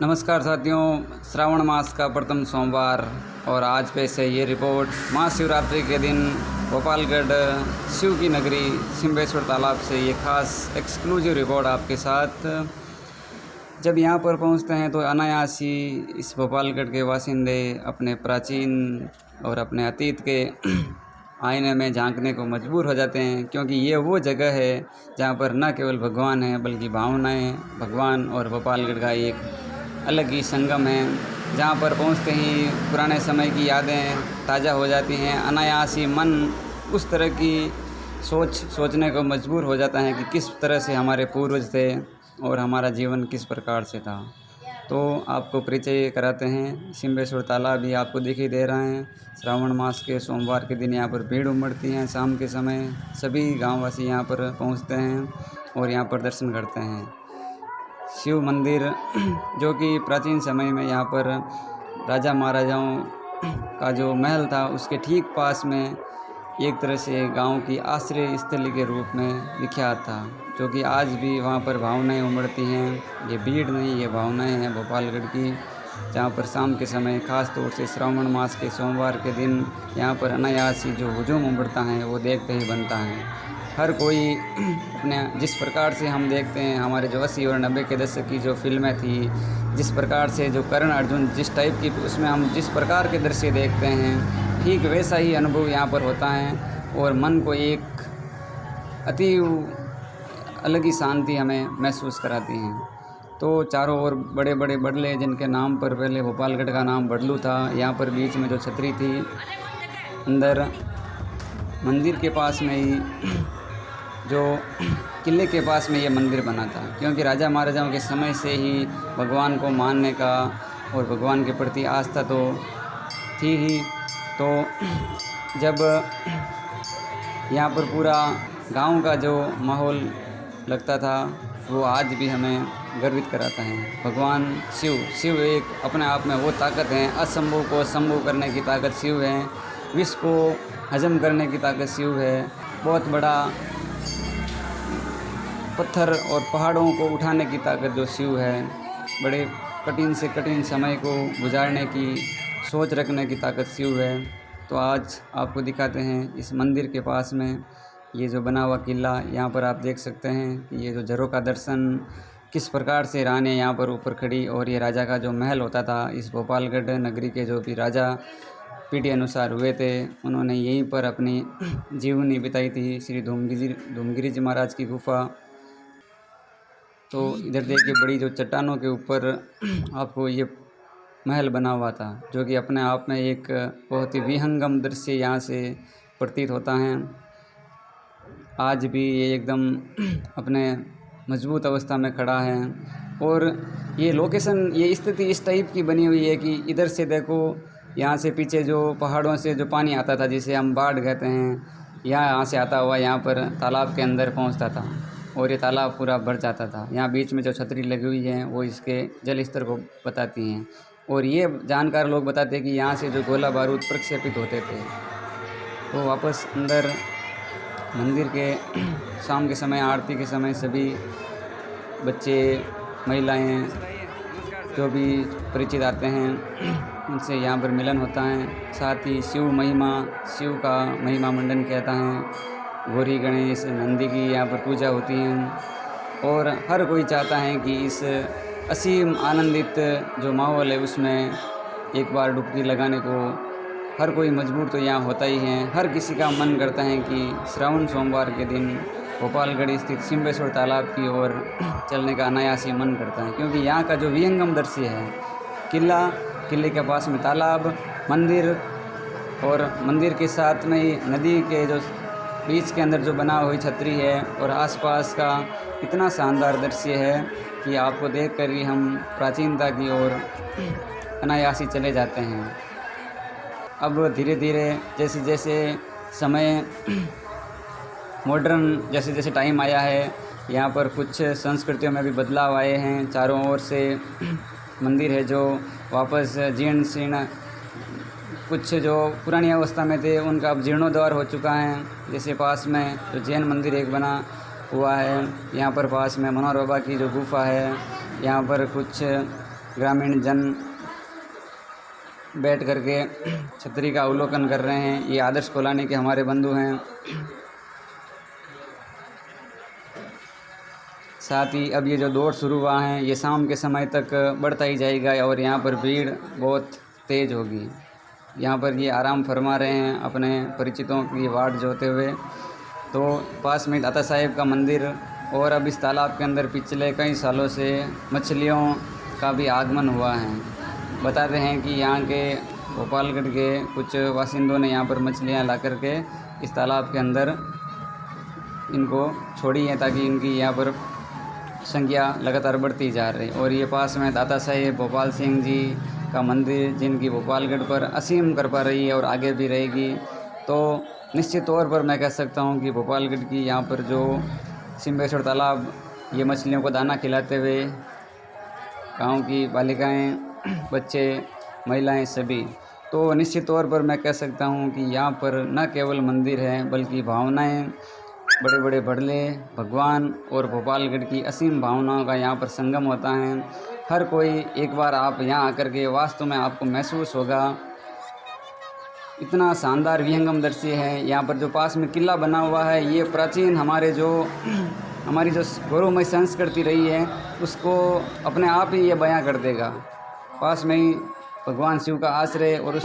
नमस्कार साथियों, श्रावण मास का प्रथम सोमवार और आज पेश है ये रिपोर्ट महाशिवरात्रि के दिन गोपालगढ़ शिव की नगरी सिंबेश्वर तालाब से ये खास एक्सक्लूसिव रिपोर्ट आपके साथ। जब यहाँ पर पहुँचते हैं तो अनायास ही इस गोपालगढ़ के वासिंदे अपने प्राचीन और अपने अतीत के आईने में झांकने को मजबूर हो जाते हैं, क्योंकि ये वो जगह है जहाँ पर न केवल भगवान है बल्कि भावनाएं भगवान और गोपालगढ़ का एक अलग ही संगम है, जहाँ पर पहुँचते ही पुराने समय की यादें ताज़ा हो जाती हैं। अनायास ही मन उस तरह की सोचने को मजबूर हो जाता है कि किस तरह से हमारे पूर्वज थे और हमारा जीवन किस प्रकार से था। तो आपको परिचय कराते हैं। सिंबेश्वर तालाब भी आपको दिखाई दे रहा है। श्रावण मास के सोमवार के दिन यहाँ पर भीड़ उमड़ती है। शाम के समय सभी गाँववासी यहाँ पर पहुँचते हैं और यहाँ पर दर्शन करते हैं। शिव मंदिर जो कि प्राचीन समय में यहाँ पर राजा महाराजाओं का जो महल था उसके ठीक पास में एक तरह से गांव की आश्रय स्थली के रूप में विख्यात था, जो कि आज भी वहाँ पर भावनाएं उमड़ती हैं। ये भीड़ नहीं, ये भावनाएं हैं गोपालगढ़ की, जहाँ पर शाम के समय ख़ास तौर से श्रावण मास के सोमवार के दिन यहाँ पर अनायास ही जो हुजूम उमड़ता है वो देखते ही बनता है। हर कोई अपने जिस प्रकार से हम देखते हैं हमारे जो 80 और 90 के दशक की जो फिल्में थी, जिस प्रकार से जो करण अर्जुन जिस टाइप की उसमें हम जिस प्रकार के दृश्य देखते हैं, ठीक वैसा ही अनुभव यहाँ पर होता है और मन को एक अति अलग ही शांति हमें महसूस कराती हैं। तो चारों ओर बड़े बड़े बडले, जिनके नाम पर पहले गोपालगढ़ का नाम बडलू था, यहाँ पर बीच में जो छतरी थी, अंदर मंदिर के पास में ही जो किले के पास में ये मंदिर बना था, क्योंकि राजा महाराजाओं के समय से ही भगवान को मानने का और भगवान के प्रति आस्था तो थी ही। तो जब यहाँ पर पूरा गांव का जो माहौल लगता था वो आज भी हमें गर्वित कराता है। भगवान शिव एक अपने आप में वो ताकत है, असंभव को संभव करने की ताकत शिव है, विश्व को हजम करने की ताकत शिव है, बहुत बड़ा पत्थर और पहाड़ों को उठाने की ताकत जो शिव है, बड़े कठिन से कठिन समय को गुजारने की सोच रखने की ताकत शिव है। तो आज आपको दिखाते हैं इस मंदिर के पास में ये जो बना हुआ किला, यहाँ पर आप देख सकते हैं कि ये जो झरों का दर्शन किस प्रकार से रानी यहाँ पर ऊपर खड़ी, और ये राजा का जो महल होता था, इस गोपालगढ़ नगरी के जो भी राजा पीढ़ी अनुसार हुए थे, उन्होंने यहीं पर अपनी जीवनी बिताई थी। श्री धूमगिरी जी महाराज की गुफा। तो इधर देखिए बड़ी जो चट्टानों के ऊपर आपको ये महल बना हुआ था, जो कि अपने आप में एक बहुत ही विहंगम दृश्य यहाँ से प्रतीत होता है। आज भी ये एकदम अपने मजबूत अवस्था में खड़ा है और ये लोकेशन, ये स्थिति इस टाइप की बनी हुई है कि इधर से देखो, यहाँ से पीछे जो पहाड़ों से जो पानी आता था जिसे हम बाढ़ कहते हैं, यहाँ से आता हुआ यहाँ पर तालाब के अंदर पहुँचता था और ये तालाब पूरा भर जाता था। यहाँ बीच में जो छतरी लगी हुई है वो इसके जल स्तर को बताती हैं, और ये जानकार लोग बताते हैं कि यहाँ से जो गोला बारूद प्रक्षेपित होते थे। तो वापस अंदर मंदिर के शाम के समय, आरती के समय सभी बच्चे, महिलाएं जो भी परिचित आते हैं उनसे यहाँ पर मिलन होता है। साथ ही शिव का महिमा मंडन कहता है। गौरी गणेश नंदी की यहाँ पर पूजा होती है और हर कोई चाहता है कि इस असीम आनंदित जो माहौल है उसमें एक बार डुबकी लगाने को हर कोई मजबूर तो यहाँ होता ही है। हर किसी का मन करता है कि श्रावण सोमवार के दिन गोपालगढ़ स्थित सिंबेश्वर तालाब की ओर चलने का अनायास ही मन करता है, क्योंकि यहाँ का जो विहंगम दृश्य है, किले के पास में तालाब, मंदिर और मंदिर के साथ में ही नदी के जो बीच के अंदर जो बना हुई छतरी है और आसपास का इतना शानदार दृश्य है कि आपको देखकर ही हम प्राचीनता की ओर अनायास ही चले जाते हैं। अब धीरे धीरे जैसे जैसे समय मॉडर्न जैसे जैसे टाइम आया है, यहाँ पर कुछ संस्कृतियों में भी बदलाव आए हैं। चारों ओर से मंदिर है जो वापस जीर्ण शीर्ण, कुछ जो पुरानी अवस्था में थे उनका अब जीर्णोद्धार हो चुका है। जैसे पास में जो जैन मंदिर एक बना हुआ है, यहाँ पर पास में मनोहर बाबा की जो गुफा है, यहाँ पर कुछ ग्रामीण जन बैठ करके छतरी का अवलोकन कर रहे हैं। ये आदर्श कोलानी के हमारे बंधु हैं। साथ ही अब ये जो दौड़ शुरू हुआ है ये शाम के समय तक बढ़ता ही जाएगा और यहाँ पर भीड़ बहुत तेज़ होगी। यहाँ पर ये आराम फरमा रहे हैं अपने परिचितों की वाट जोते हुए। तो पास में दाता साहेब का मंदिर और अब इस तालाब के अंदर पिछले कई सालों से मछलियों का भी आगमन हुआ है। बताते हैं कि यहाँ के गोपालगढ़ के कुछ बासिंदों ने यहाँ पर मछलियाँ ला करके इस तालाब के अंदर इनको छोड़ी हैं ताकि इनकी यहाँ पर संख्या लगातार बढ़ती जा रही। और ये पास में दाता साहेब भोपाल सिंह जी का मंदिर जिनकी भोपालगढ़ पर असीम कृपा रही है और आगे भी रहेगी। तो निश्चित तौर पर मैं कह सकता हूँ कि भोपालगढ़ की यहाँ पर जो सिंबेश्वर तालाब ये मछलियों को दाना खिलाते हुए गाँव की बालिकाएं, बच्चे, महिलाएं सभी, तो निश्चित तौर पर मैं कह सकता हूँ कि यहाँ पर न केवल मंदिर है बल्कि भावनाएं, बड़े बड़े बड़ले, भगवान और भोपालगढ़ की असीम भावनाओं का यहाँ पर संगम होता है। हर कोई एक बार आप यहाँ आकर के वास्तव में आपको महसूस होगा। इतना शानदार विहंगम दृश्य है। यहाँ पर जो पास में किला बना हुआ है ये प्राचीन हमारी जो गौरवमय संस्कृति रही है उसको अपने आप ही ये बयां कर देगा। पास में ही भगवान शिव का आश्रय और